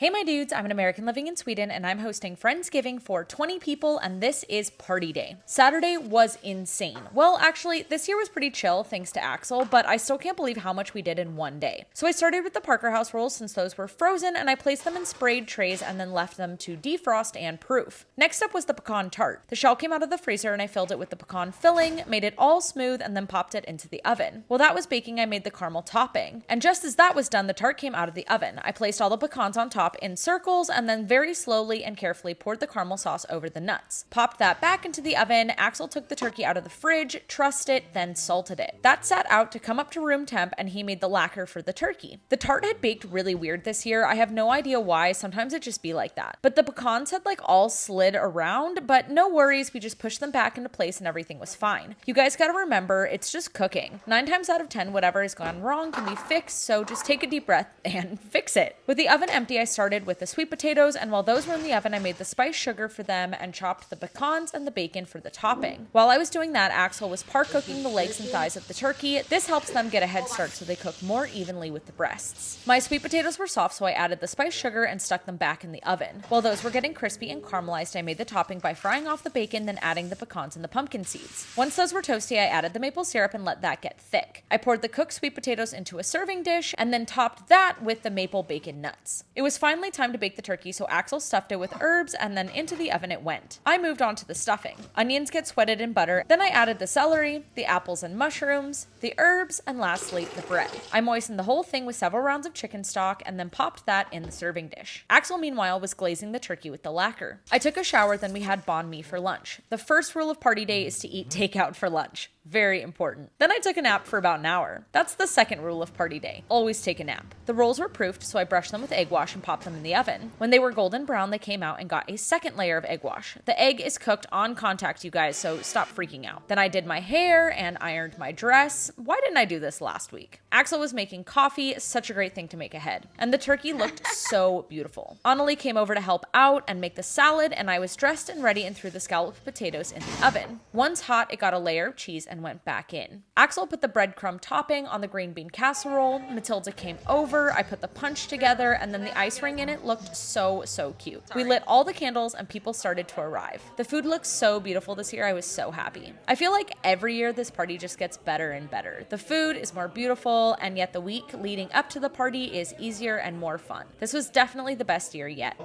Hey my dudes, I'm an American living in Sweden and I'm hosting Friendsgiving for 20 people and this is party day. Saturday was insane. Well, actually, this year was pretty chill thanks to Axel, but I still can't believe how much we did in one day. So I started with the Parker House rolls since those were frozen and I placed them in sprayed trays and then left them to defrost and proof. Next up was the pecan tart. The shell came out of the freezer and I filled it with the pecan filling, made it all smooth and then popped it into the oven. While that was baking, I made the caramel topping. And just as that was done, the tart came out of the oven. I placed all the pecans on top in circles and then very slowly and carefully poured the caramel sauce over the nuts. Popped that back into the oven. Axel took the turkey out of the fridge, trussed it, then salted it. That sat out to come up to room temp and he made the lacquer for the turkey. The tart had baked really weird this year. I have no idea why. Sometimes it just be like that. But the pecans had all slid around, but no worries. We just pushed them back into place and everything was fine. You guys gotta remember, it's just cooking. 9 times out of 10, whatever has gone wrong can be fixed, so just take a deep breath and fix it. With the oven empty, I started with the sweet potatoes, and while those were in the oven, I made the spiced sugar for them and chopped the pecans and the bacon for the topping. While I was doing that, Axel was par cooking the legs and thighs of the turkey. This helps them get a head start so they cook more evenly with the breasts. My sweet potatoes were soft, so I added the spiced sugar and stuck them back in the oven. While those were getting crispy and caramelized, I made the topping by frying off the bacon, then adding the pecans and the pumpkin seeds. Once those were toasty, I added the maple syrup and let that get thick. I poured the cooked sweet potatoes into a serving dish and then topped that with the maple bacon nuts. It was finally time to bake the turkey, so Axel stuffed it with herbs and then into the oven it went. I moved on to the stuffing. Onions get sweated in butter, then I added the celery, the apples and mushrooms, the herbs, and lastly, the bread. I moistened the whole thing with several rounds of chicken stock and then popped that in the serving dish. Axel, meanwhile, was glazing the turkey with the lacquer. I took a shower, then we had banh mi for lunch. The first rule of party day is to eat takeout for lunch. Very important. Then I took a nap for about an hour. That's the second rule of party day. Always take a nap. The rolls were proofed, so I brushed them with egg wash and popped them in the oven. When they were golden brown, they came out and got a second layer of egg wash. The egg is cooked on contact, you guys, so stop freaking out. Then I did my hair and ironed my dress. Why didn't I do this last week? Axel was making coffee, such a great thing to make ahead. And the turkey looked so beautiful. Annalie came over to help out and make the salad, and I was dressed and ready and threw the scalloped potatoes in the oven. Once hot, it got a layer of cheese and went back in. Axel put the breadcrumb topping on the green bean casserole. Matilda came over. I put the punch together, and then the ice ring in it looked so cute. We lit all the candles and people started to arrive. The food looked so beautiful this year. I was so happy. I feel like every year this party just gets better and better. The food is more beautiful, and yet the week leading up to the party is easier and more fun. This was definitely the best year yet.